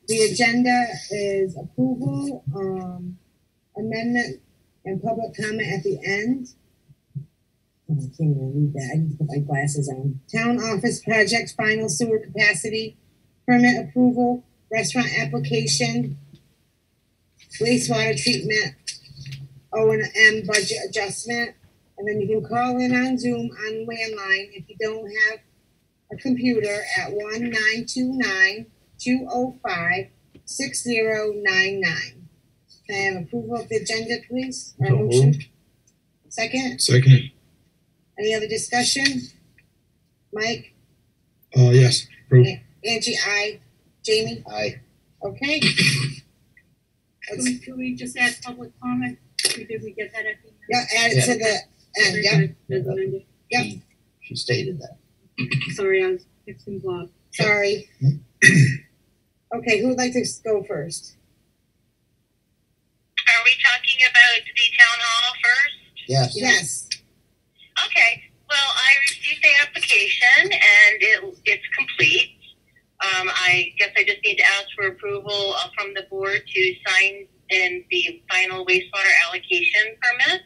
The agenda is approval, amendment, and public comment at the end. Oh, I can't even read that. I need to put my glasses on. Town office project, final sewer capacity, permit approval, restaurant application, wastewater treatment, O&M budget adjustment, and then you can call in on Zoom on landline if you don't have a computer at 1-929-205-6099. Can I have approval of the agenda, please? Or motion? Second? Second. Any other discussion? Mike? Yes. Approve. Angie, aye. Jamie? Aye. Okay. Can we just add public comment? Did we get that at the end? Yeah, add it to the end. Yep. Yep. She stated that. Sorry, I was fixing Bob. Sorry. Okay, who would like to go first? Are we talking about the town hall first? Yes. Yes. Okay. Well, I received the application and it's complete. I guess I just need to ask for approval from the board to sign in the final wastewater allocation permit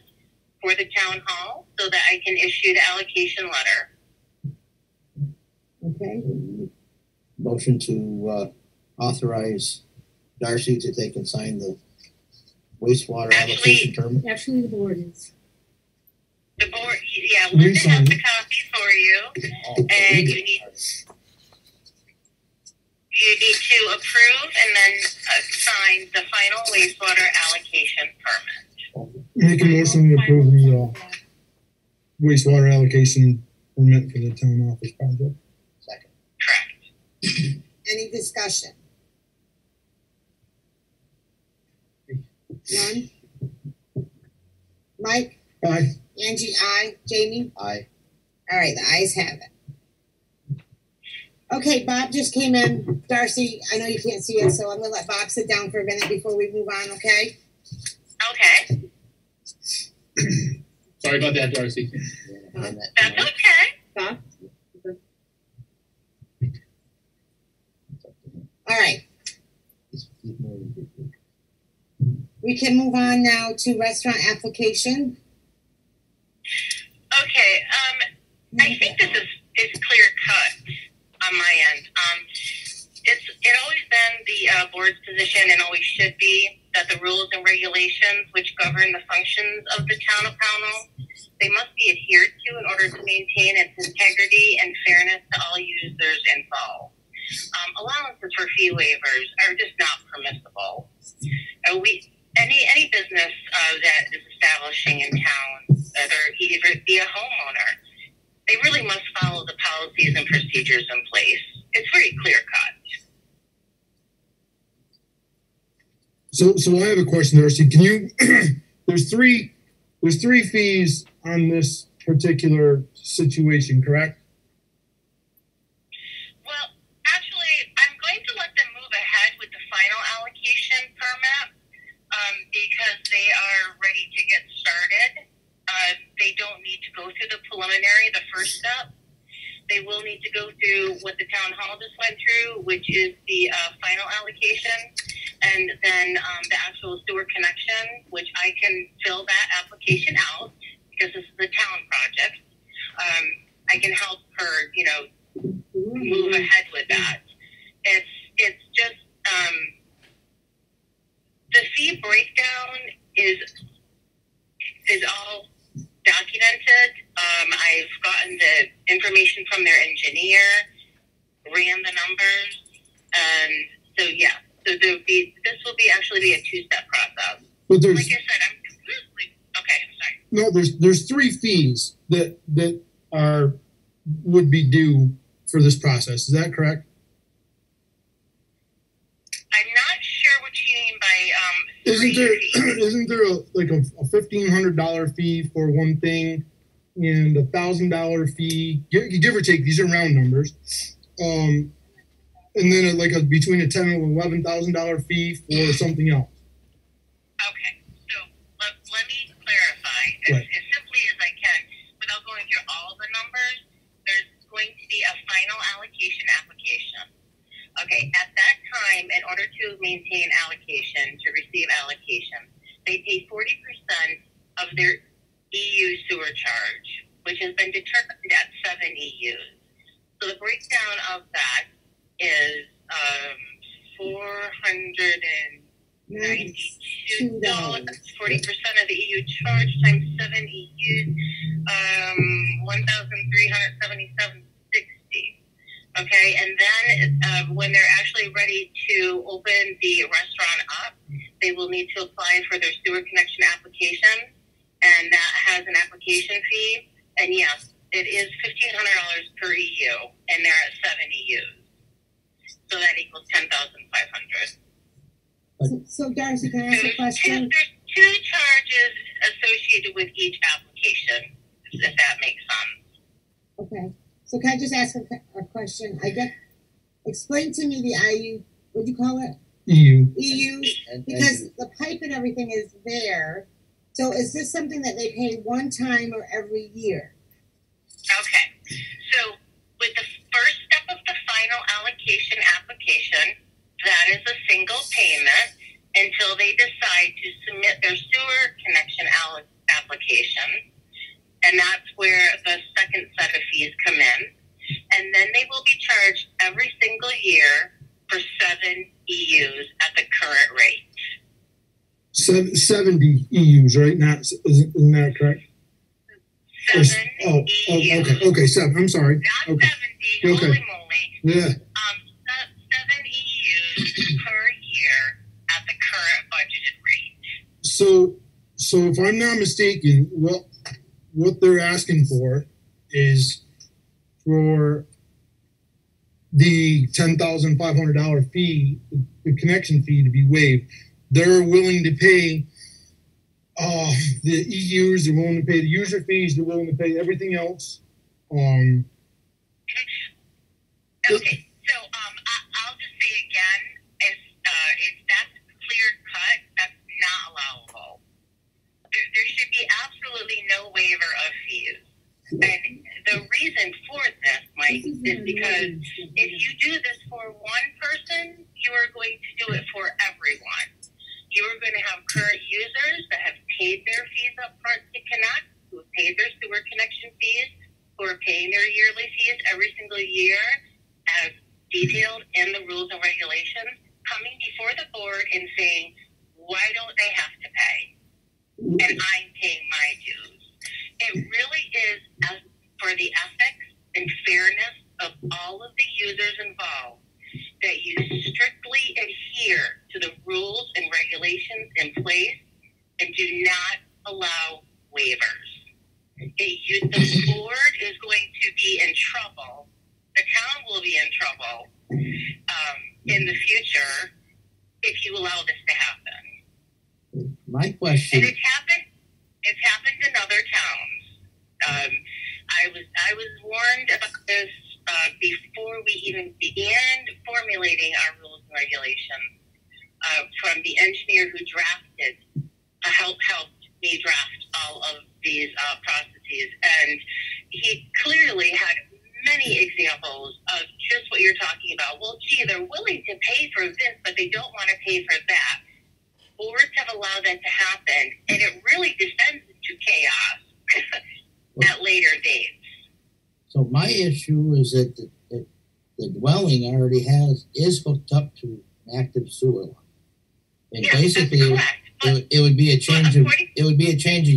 for the town hall so that I can issue the allocation letter. Okay. Motion to authorize Darcy to take and sign the wastewater allocation permit. Actually, the board is. The board, yeah, Linda has the copy for you, and you need to approve and then sign the final wastewater allocation permit. Make a motion to approve the wastewater allocation permit for the town office project. Second. Correct. Any discussion? None? Mike? Aye. Angie, aye. Jamie? Aye. All right, the ayes have it. Okay, Bob just came in. Darcy, I know you can't see us, so I'm gonna let Bob sit down for a minute before we move on, okay? Okay. Sorry about that, Darcy. That's okay. Bob? All right. We can move on now to restaurant application. Okay, I think this is clear cut on my end. It always been the board's position and always should be that the rules and regulations which govern the functions of the town of Pownal, they must be adhered to in order to maintain its integrity and fairness to all users involved. Allowances for fee waivers are just not permissible. Any business that is establishing in town, whether either be a homeowner, they really must follow the policies and procedures in place. It's very clear cut. So I have a question, Darcy. Can you? there's three fees on this particular situation, correct? Well, actually, I'm going to let them move ahead with the final allocation permit because they are ready to get started. They don't need to go through the preliminary, the first step. They will need to go through what the town hall just went through, which is the final allocation, and then the actual sewer connection, which I can fill that application out because this is a town project. I can help her, move ahead with that. It's just the fee breakdown is all documented. I've gotten the information from their engineer, ran the numbers, and so yeah. So this will actually be a two-step process. But there's, like I said, I'm completely okay. I'm sorry. No, there's three fees that would be due for this process. Is that correct? I'm not sure what you mean by Isn't there a $1,500 fee for one thing and $1,000 fee? Give or take, these are round numbers. And then between a $10,000 and $11,000 fee for something else. Okay, so let me clarify as simply as I can without going through all the numbers. There's going to be a final allocation application. Okay, at that time, in order to to maintain allocation, to receive allocation, they pay 40% of their EU sewer charge, which has been determined at 7 EUs. So the breakdown of that is $492. 40% of the EU charge times 7 EUs, 1,377.60. Okay, and then when they're actually ready to open the restaurant up, they will need to apply for their sewer connection application, and that has an application fee. And yes, it is $1,500 per EU, and they're at 7 EUs. So that equals 10,500. So Darcy, can I ask a question? There's two charges associated with each application, if that makes sense. Okay. So can I just ask a question? Explain to me the IU, what do you call it? EU. EU, because the pipe and everything is there. So is this something that they pay one time or every year? Okay. So with the first step of the final allocation application, that is a single payment until they decide to submit their sewer connection application. And that's where the second set of fees come in. And then they will be charged every single year for 7 EUs at the current rate. 70 EUs, right? Isn't that correct? 7 EUs. Okay, 7. I'm sorry. Not okay. 70, okay. holy moly. Yeah. 7 EUs per year at the current budgeted rate. So if I'm not mistaken, what they're asking for is for the $10,500 fee, the connection fee, to be waived. They're willing to pay the EUs, they're willing to pay the user fees, they're willing to pay everything else. Okay, so I'll just say again, if that's clear cut, that's not allowable. There should be absolutely no waiver of fees. And the reason for this, Mike, is because if you do this for one person, you are going to do it for everyone. You are going to have current users that have paid their fees up front to connect, who have paid their sewer connection fees, who are paying their yearly fees every single year as detailed in the rules and regulations, coming before the board and saying, why don't they have to pay? And I'm paying my dues. It really is for the ethics and fairness of all of the users involved that you strictly adhere to the rules and regulations in place and do not allow waivers. The board is going to be in trouble. The town will be in trouble in the future if you allow this to happen. My question. And it's happened in other towns. I was warned about this before we even began formulating our rules and regulations from the engineer who helped me draft all of these processes. And he clearly had many examples of just what you're talking about. Well, gee, they're willing to pay for this, but they don't want to pay for that. Boards have allowed that to happen, and it really descends into chaos at later dates. So my issue is that the dwelling already is hooked up to an active sewer line, and Yes, basically that's correct. it would be a change of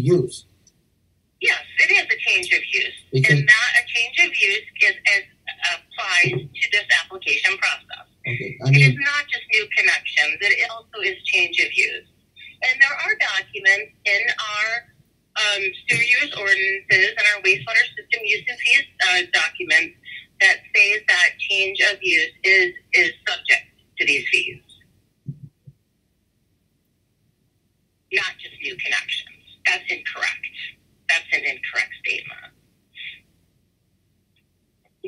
use. Yes, it is a change of use, Because, and that a change of use applies to this application process. okay, It is not just new connections; it also is change of use. And there are documents in our sewer use ordinances and our wastewater system use and fees documents that say that change of use is subject to these fees, not just new connections. That's incorrect. That's an incorrect statement.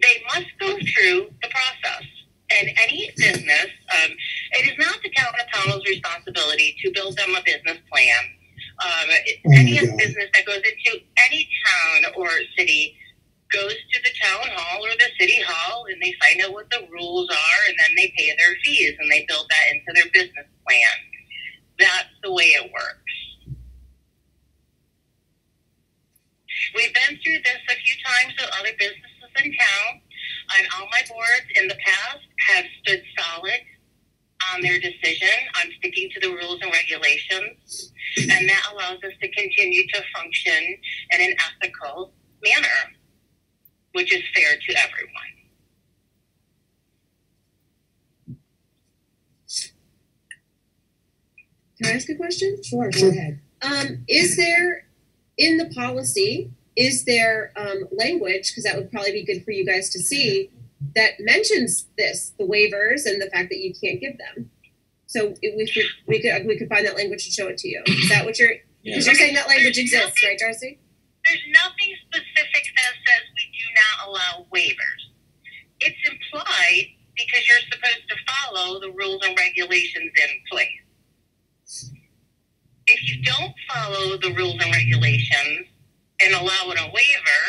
They must go through the process. And any business, it is not the town of Pownal's responsibility to build them a business plan. Any business that goes into any town or city goes to the town hall or the city hall, and they find out what the rules are, and then they pay their fees. fees, and they build that into their business plan. That's the way it works. We've been through this a few times with other businesses in town, and all my boards in the past have stood solid on their decision on sticking to the rules and regulations, and that allows us to continue to function in an ethical manner, which is fair to everyone. Can I ask a question? Sure, go ahead. Is there, in the policy, is there language, because that would probably be good for you guys to see, that mentions this, the waivers and the fact that you can't give them? So we could find that language and show it to you. Is that what you're, because you're saying that language exists, right, Darcy? There's nothing specific that says we do not allow waivers. It's implied because you're supposed to follow the rules and regulations in place. If you don't follow the rules and regulations and allow it a waiver,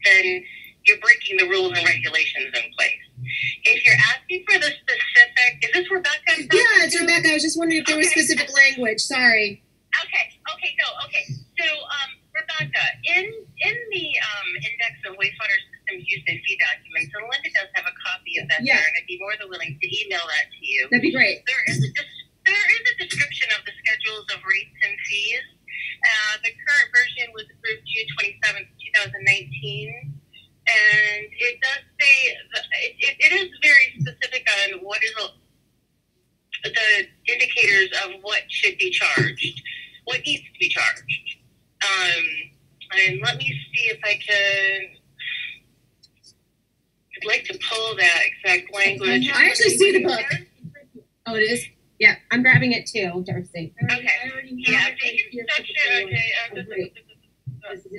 then you're breaking the rules and regulations in place. If you're asking for the specific, is this Rebecca? Yeah, it's Rebecca. I was just wondering if there was specific language. Sorry. Okay. So, Rebecca, in the index of wastewater systems use and fee documents, and Linda does have a copy of that there, and I'd be more than willing to email that to you. That'd be great. There is a description of the schedules of rates and fees. The current version was approved June 27th, 2019. And it does say, it is very specific on what is the indicators of what should be charged, what needs to be charged. And let me see if I can, I'd like to pull that exact language. I actually see the book. Oh, it is? Yeah, I'm grabbing it too, Darcy. Okay. Yeah, taking such Darcy,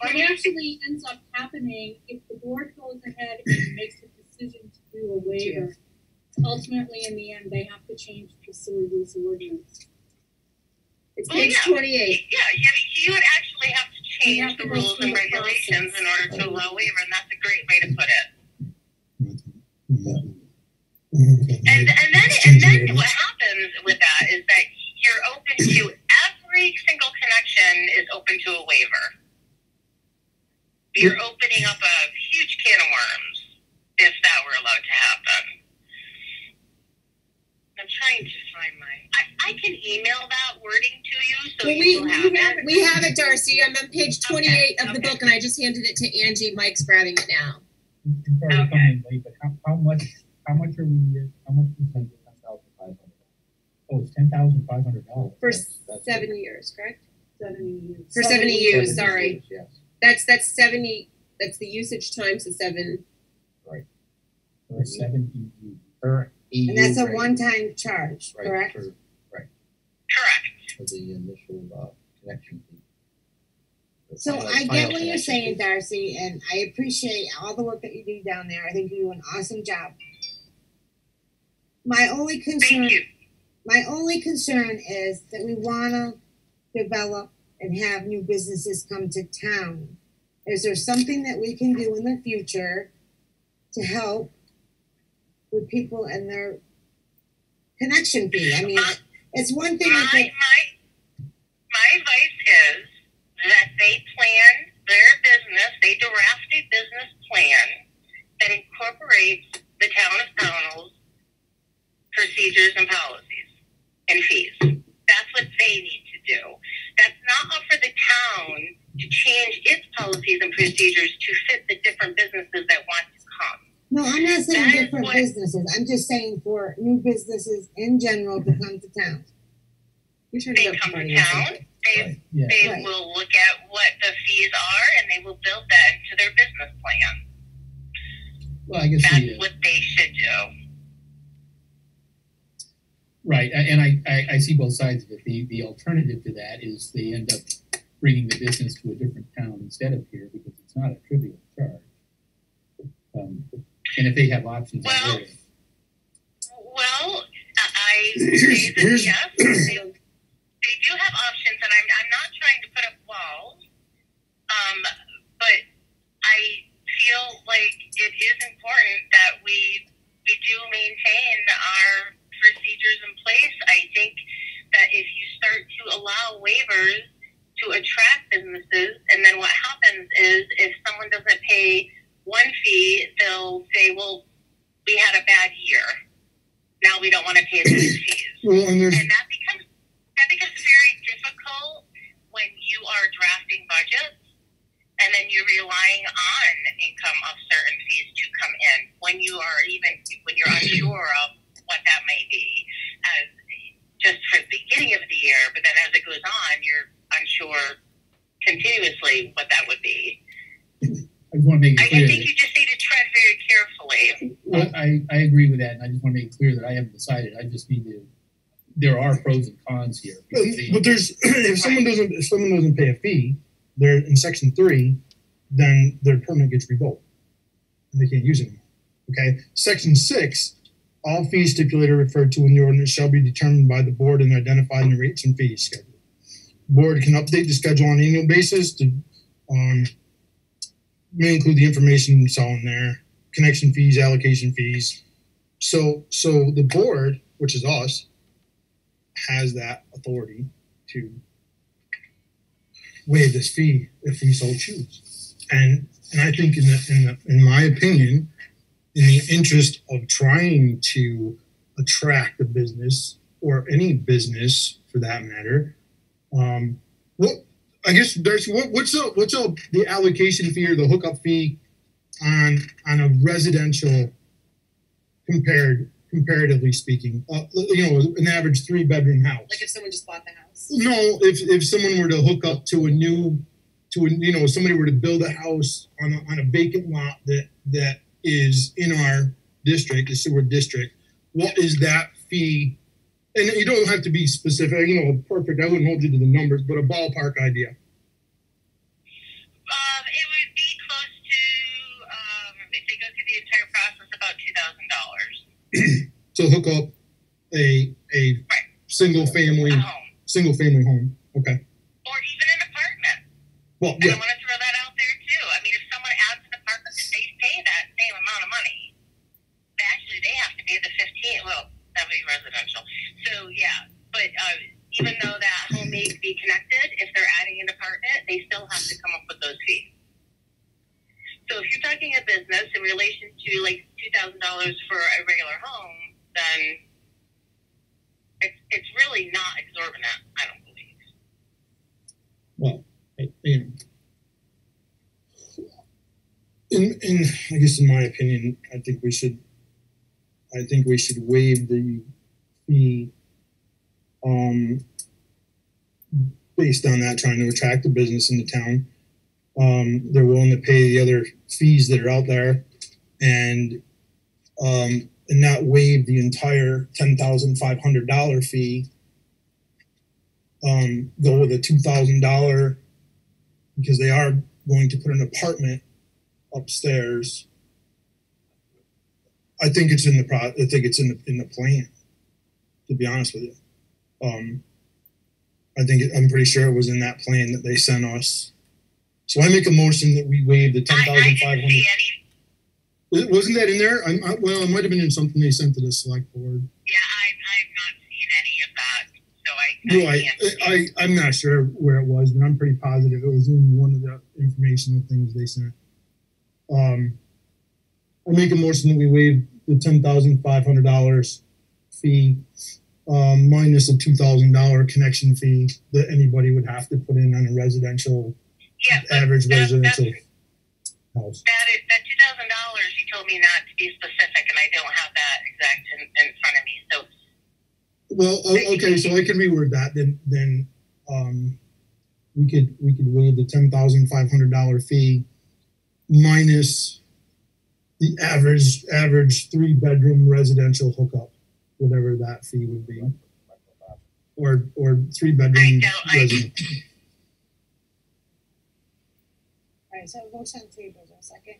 what actually ends up happening if the board goes ahead and makes a decision to do a waiver, ultimately in the end they have to change the sewer use ordinance. It's page 28. Yeah, you would actually have to change the rules and regulations in order to allow waiver, and that's a great way to put it. And then what happens with that is that you're open to every single connection is open to a waiver. You're opening up a huge can of worms if that were allowed to happen. I'm trying to find I can email that wording to you so you will have it. We have it, Darcy. I'm on page 28 of the book, and I just handed it to Angie. Mike's grabbing it now. Sorry, coming late, but how much are we? How much percent is $10,500? Oh, it's $10,500 For 7 years, correct? 70 years. For 70 years, sorry. Yes. That's 70. That's the usage times the 7. Right. For 70 years. Per EU And that's a rate. one-time charge, Right, correct? Correct. For the initial connection fee. The So final- I final get what you're connection saying, fee. Darcy, and I appreciate all the work that you do down there. I think you do an awesome job. My only concern, Thank you. my only concern is that we want to develop and have new businesses come to town. Is there something that we can do in the future to help with people and their connection fee? I mean, it's one thing. I think, My advice is that they plan their business, they draft a business plan that incorporates the town of Pownal's procedures and policies and fees. That's what they need to do. That's not up for the town to change its policies and procedures to fit the different businesses that want to come. no, I'm not saying That is different what- businesses. I'm just saying for new businesses in general to come to town. You're trying They to come find to it. town, Right. Yeah. they Right. will look at what the fees are, and they will build that into their business plan. Well, I guess That's what they should do. right, and I see both sides of it. The alternative to that is they end up bringing the business to a different town instead of here because it's not a trivial charge. And if they have options, Well, there. I say that yes, they do have options, and I'm not trying to put up walls, but I feel like it is important that we do maintain our procedures in place. I think that if you start to allow waivers to attract businesses, and then what happens is if someone doesn't pay one fee, they'll say, well, we had a bad year. Now we don't want to pay these fees. Well, and that becomes very difficult when you are drafting budgets and then you're relying on income of certain fees to come in when you're unsure of what that may be as just for the beginning of the year, but then as it goes on, you're unsure continuously what that would be. I just want to make it clear. I think you just need to tread very carefully. Well, I agree with that, and I just want to make it clear that I haven't decided. I just need to. There are pros and cons here. But there's if someone doesn't pay a fee, they're in section 3, then their permit gets revoked and they can't use it anymore. Okay. Section 6, all fees stipulated or referred to in the ordinance shall be determined by the board and identified in the rates and fees schedule. Board can update the schedule on an annual basis to may include the information saw in there, connection fees, allocation fees. So the board, which is us, has that authority to waive this fee if we so choose. And I think in my opinion, in the interest of trying to attract a business or any business for that matter, I guess Darcy, what's the allocation fee or the hookup fee on a residential comparatively speaking? An average 3-bedroom house. Like if someone just bought the house. No, if someone were to hook up to somebody were to build a house on a vacant lot that is in our district, the sewer district, what is that fee? And you don't have to be specific, perfect. I wouldn't hold you to the numbers, but a ballpark idea. It would be close to, if they go through the entire process, about $2,000. So hook up a single family home. Okay. Or even an apartment. Well, and yeah. I want to throw that out there too. I mean, if someone adds an apartment, if they pay that same amount of money, actually they have to pay the 15. Well, that would be residential. So yeah, but even though that home may be connected, if they're adding an apartment, they still have to come up with those fees. So if you're talking a business in relation to like $2,000 for a regular home, then it's really not exorbitant, I don't believe. Well, I guess in my opinion, I think we should waive the fee based on that, trying to attract a business in the town. They're willing to pay the other fees that are out there and not waive the entire $10,500 fee. Go with a $2,000 because they are going to put an apartment upstairs. I think it's in the plan, to be honest with you. I'm pretty sure it was in that plan that they sent us. So I make a motion that we waive the $10,500. I didn't see any. Wasn't that in there? It might have been in something they sent to the select board. Yeah, I've not seen any of that, so I can't. I'm not sure where it was, but I'm pretty positive it was in one of the informational things they sent. I make a motion that we waive the $10,500 fee minus a $2,000 connection fee that anybody would have to put in on a residential, average residential house. That $2,000, you told me not to be specific, and I don't have that exact in front of me. So. Well, okay, so I can reword that. Then we could waive the $10,500 fee minus the average 3-bedroom residential hookup, whatever that fee would be, or 3-bedroom residential. All right, so motion on the table, is there a second?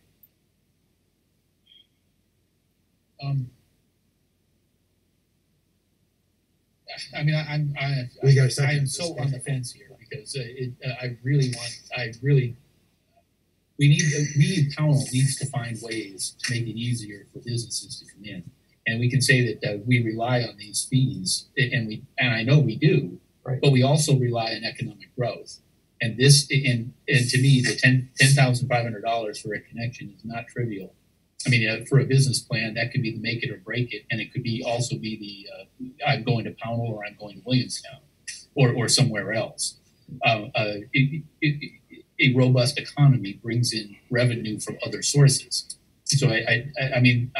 I mean, I am so on the fence here because we need Pownal needs to find ways to make it easier for businesses to come in. And we can say that we rely on these fees, and I know we do, Right. but we also rely on economic growth. And this, and to me, the $10,500 for a connection is not trivial. I mean, for a business plan, that could be the make it or break it, and it could be also be the I'm going to Pownal or I'm going to Williamstown or somewhere else. A robust economy brings in revenue from other sources. So I mean,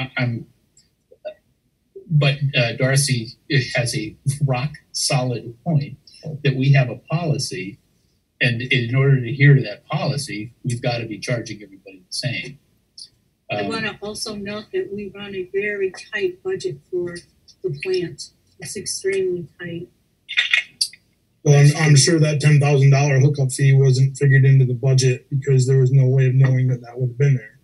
but Darcy has a rock solid point that we have a policy, and in order to adhere to that policy, we've got to be charging everybody the same. I want to also note that we run a very tight budget for the plant. It's extremely tight. Well, I'm sure that $10,000 hookup fee wasn't figured into the budget because there was no way of knowing that would have been there.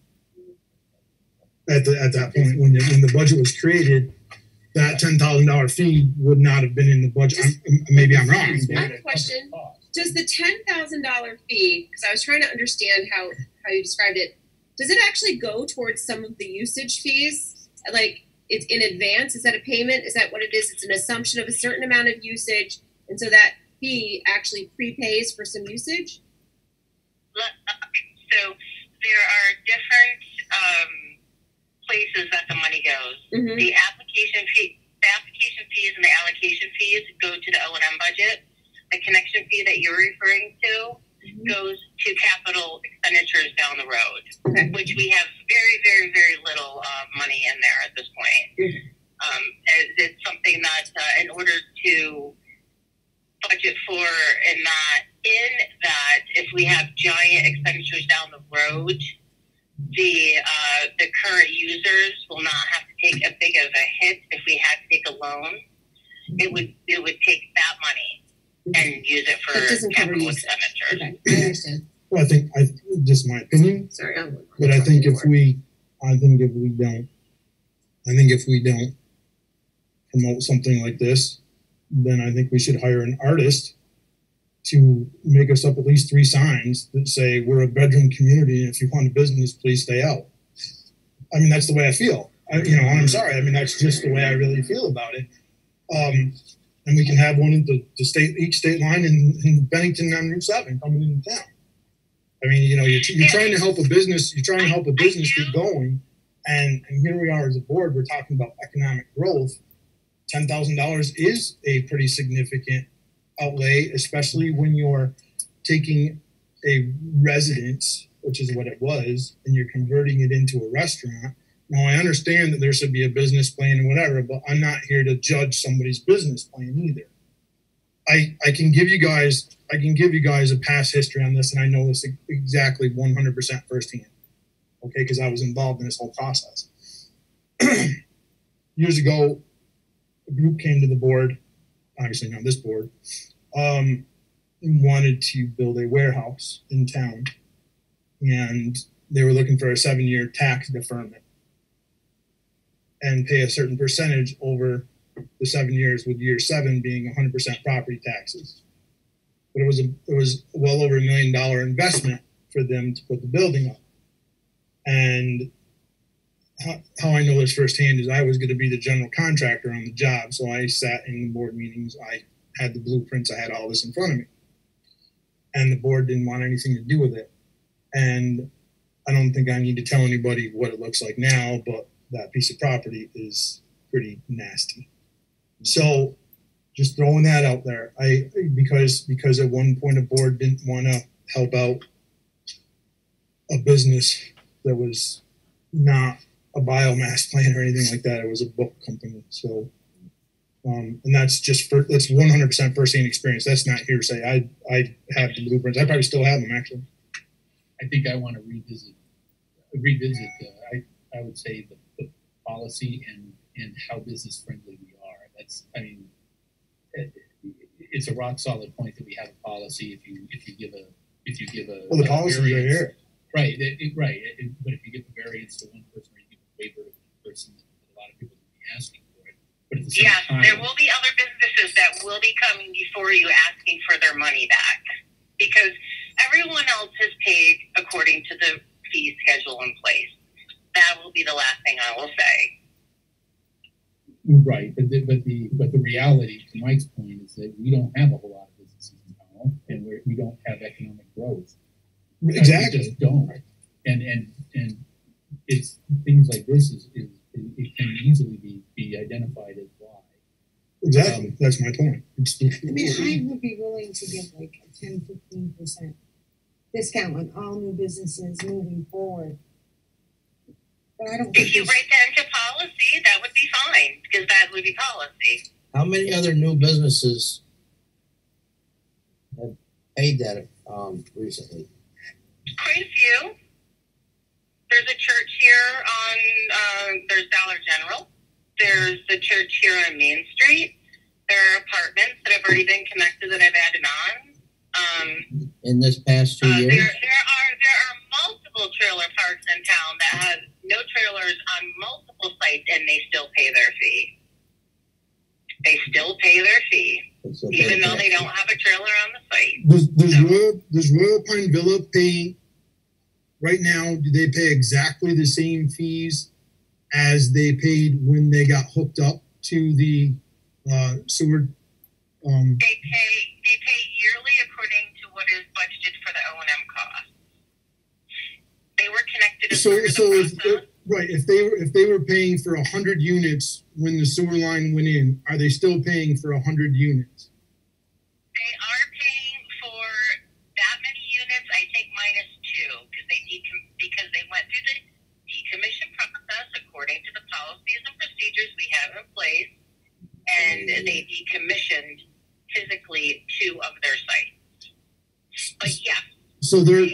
At that point, when the budget was created, that $10,000 fee would not have been in the budget. Maybe I'm wrong. I have a question. Does the $10,000 fee, because I was trying to understand how you described it, does it actually go towards some of the usage fees? Like, it's in advance? Is that a payment? Is that what it is? It's an assumption of a certain amount of usage, and so that fee actually prepays for some usage? So there are different places that the money goes. Mm-hmm. The application fees and the allocation fees go to the O&M budget. The connection fee that you're referring to goes to capital expenditures down the road, okay. Which we have very, very, very little money in there at this point. It's something that in order to budget for and not in that, if we have giant expenditures down the road, the current users will not have to take as big of a hit if we had to take a loan. It would take that money and use it for capital expenditures. Okay, I understand. Well, I think just my opinion. Sorry, but I think if we don't promote something like this, then I think we should hire an artist to make us up at least 3 signs that say we're a bedroom community, and if you want a business, please stay out. I mean, that's the way I feel. I'm sorry. I mean, that's just the way I really feel about it. And we can have one at each state line in Bennington on Route 7 coming into town. I mean, you're trying to help a business. You're trying to help a business get going, and here we are as a board. We're talking about economic growth. $10,000 is a pretty significant outlay, especially when you're taking a residence, which is what it was, and you're converting it into a restaurant. Now, I understand that there should be a business plan and whatever, but I'm not here to judge somebody's business plan either. I can give you guys a past history on this, and I know this exactly 100% firsthand. Okay, because I was involved in this whole process. Years ago, a group came to the board, obviously not this board, and wanted to build a warehouse in town, and they were looking for a 7-year tax deferment and pay a certain percentage over the 7 years, with year 7 being 100% property taxes. But it was well over $1 million investment for them to put the building up. And how I know this firsthand is I was going to be the general contractor on the job, so I sat in the board meetings. I had the blueprints. I had all this in front of me, and the board didn't want anything to do with it. And I don't think I need to tell anybody what it looks like now, but that piece of property is pretty nasty. So just throwing that out there, because at one point a board didn't want to help out a business that was not a biomass plant or anything like that. It was a book company. So, and that's 100% firsthand experience. That's not hearsay. I have the blueprints. I probably still have them, actually. I think I want to revisit. I would say the policy and how business friendly we are. It's a rock solid point that we have a policy. If you give a the policy is right here. Right, but if you give a variance to one person or you give a waiver to one person, a lot of people will be asking for it. But at the same time, there will be other businesses that will be coming before you asking for their money back, because everyone else has paid according to the fee schedule in place. That will be the last thing I will say. Right, but the reality, to Mike's point, is that we don't have a whole lot of businesses in Pownal, and we don't have economic growth. Exactly. We just don't. And it's things like this it can easily be identified as why. Exactly. That's my point. I mean, I would be willing to give like a 10-15% discount on all new businesses moving forward. But I don't think If you write that into policy, that would be fine, because that would be policy. How many other new businesses have paid that recently? Quite a few. There's a church here on, there's Dollar General. There's the church here on Main Street. There are apartments that have already been connected that I've added on. In this past 2 years? There are multiple trailer parks in town that have no trailers on multiple sites, and they still pay their fee. They still pay their fee, even though they don't have a trailer on the site. Does Royal Pine Villa pay right now? Do they pay exactly the same fees as they paid when they got hooked up to the sewer? They pay yearly according to what is budgeted for the O&M cost. They were connected as part of the process. Right, if they were paying for 100 units when the sewer line went in, are they still paying for 100 units? They are paying for that many units, I think minus 2, because they went through the decommission process according to the policies and procedures we have in place, and they decommissioned physically 2 of their sites. But yeah. So they're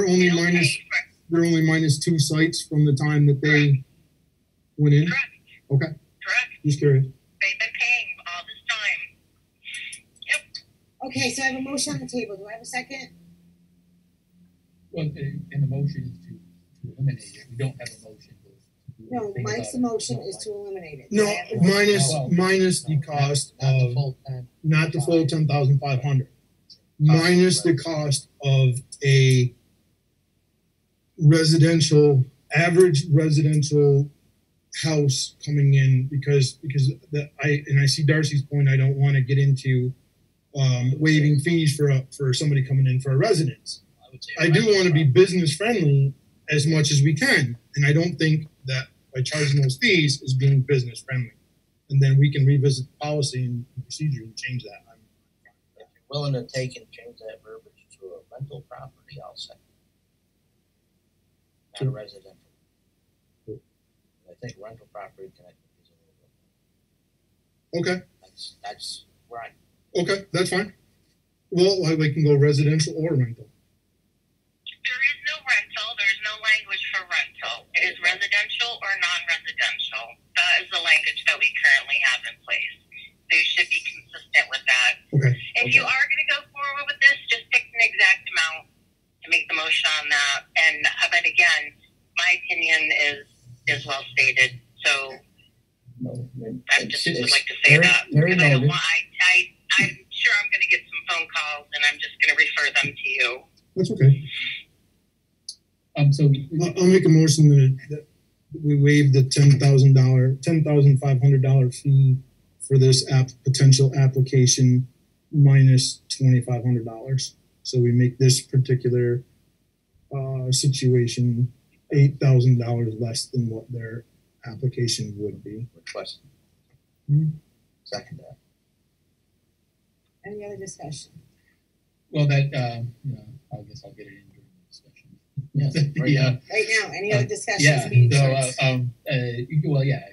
only still minus pay for- they're only minus 2 sites from the time that they went in? Correct. Okay. Correct. Just curious. They've been paying all this time. Yep. Okay, so I have a motion on the table. Do I have a second? Well, and the motion is to eliminate it. We don't have a motion to do No, anything Mike's about it. motion is to eliminate it. No, Do I have a- minus the cost Not the of full time. not the full 10,500. Minus the cost of a average residential house coming in, because I see Darcy's point. I don't want to get into waiving fees for somebody coming in for a residence. I do want to be business friendly as much as we can, and I don't think that by charging those fees is being business friendly. And then we can revisit the policy and procedure and change that. If you're willing to take and change that verbiage to a rental property, I'll second. Not a residential. I think rental property connected is a little bit. Okay, That's right. okay, that's fine. Well, we can go residential or rental. There is no rental. There's no language for rental. It is residential or non-residential. That is the language that we currently have in place. So you should be consistent with that. Okay. If you are going to go forward with this, just pick an exact amount to make the motion on that. And but again, my opinion is well stated. So No, I just would like to say that very because I don't noted. want. I'm sure I'm going to get some phone calls, and I'm just going to refer them to you. That's okay. So I'll make a motion that we waive the $10,500 fee for this potential application minus $2,500. So we make this particular situation $8,000 less than what their application would be. Request. Second that. Any other discussion? well, that I guess I'll get it in during the discussion. Yes, right Yeah. now. Right now, any other discussions? Yeah. Meeting So starts. well, yeah.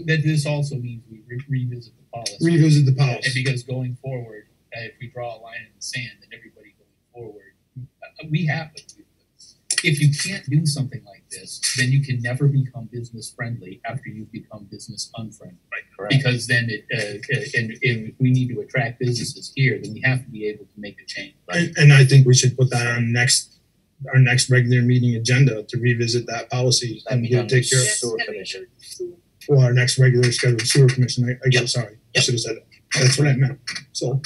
That this also means we revisit the policy. Revisit the And policy. because going forward, if we draw a line in the sand, then everybody going forward, we have to do this. If you can't do something like this, then you can never become business friendly after you've become business unfriendly. Right, correct. Because then and if we need to attract businesses here, then we have to be able to make a change. Right? And I think we should put that on our next regular meeting agenda to revisit that policy That'd and be done take care of Yes, sewer that'd be commission. good. for our next regular scheduled sewer commission. I get Yep. sorry. I Yep. should have said it. That's what I meant. So,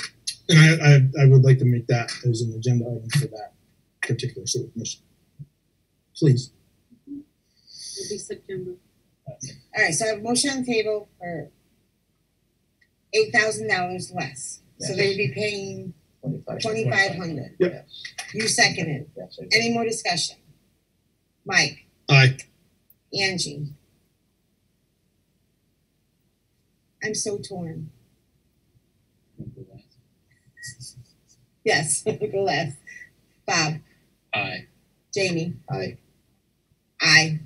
and I would like to make that as an agenda item for that particular sewer commission. Please. It'll be September. All right, so I have a motion on the table for $8,000 less. So they would be paying 2,500. Yep. Yes. You seconded. Yes, I did. Any more discussion? Mike, Aye. Angie. I'm so torn. Yes, go last. Bob, Aye. Jamie, Aye. aye.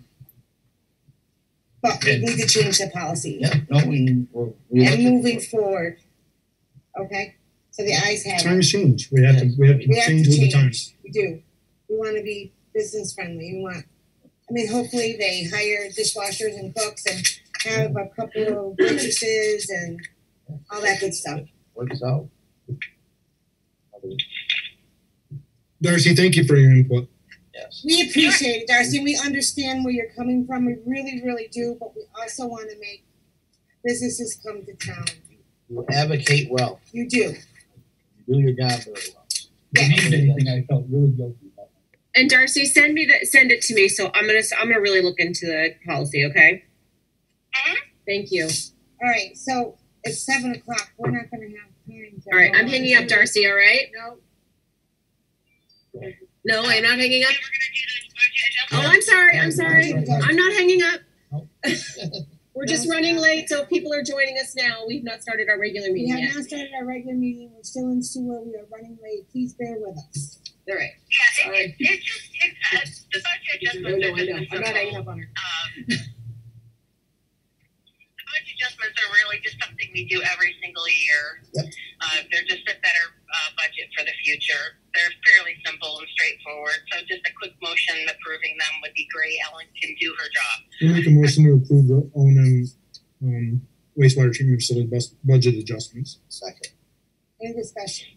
But we need to change the policy. Yeah, no, we And moving forward. Okay, so the ayes have it. Times change. We have to We have to change with the times. We do. We wanna be business friendly. Hopefully they hire dishwashers and cooks and have a couple of waitresses and all that good stuff. Works out. Darcy, thank you for your input. Yes. We appreciate it, Darcy. We understand where you're coming from. We really, really do, but we also wanna make businesses come to town. You advocate well. You do. You do your job very well. Yeah. If you needed anything, I felt really guilty about it. And Darcy, send it to me. So I'm gonna really look into the policy. Okay. Thank you. All right, so it's 7:00. We're not gonna have time to. All right, I'm hanging up, Darcy. All right. No, No, I'm not hanging up. Okay, we're gonna do this budget Oh, adjustment. I'm sorry. I'm sorry. I'm not hanging up. Nope. We're just running late, so if people are joining us now, we've not started our regular we meeting have yet. not started our regular meeting. We're still in sewer. We are running late. Please bear with us. All right. Yeah, Sorry. it's just, the budget adjustments I are know. just I'm not hanging up on her. the budget adjustments are really just something we do every single year. Yep. They're just a better budget for the future. They're fairly simple and straightforward. So just a quick motion approving them would be great. Ellen can do her job. We make a motion to approve the O&M wastewater treatment facility budget adjustments. Second. Any discussion?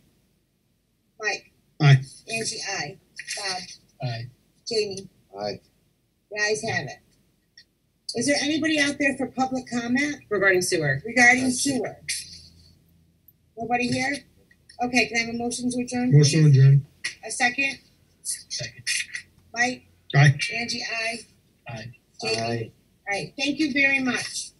Mike. Aye. Angie, aye. Bob, Aye. Jamie, Aye. the ayes have it. Is there anybody out there for public comment Regarding sewer. regarding sewer? Nobody here? Okay, can I have a motion to adjourn, please? Motion adjourned. A second? Second. Mike? Aye. Angie, aye. Aye. Jamie? Aye. All right, thank you very much.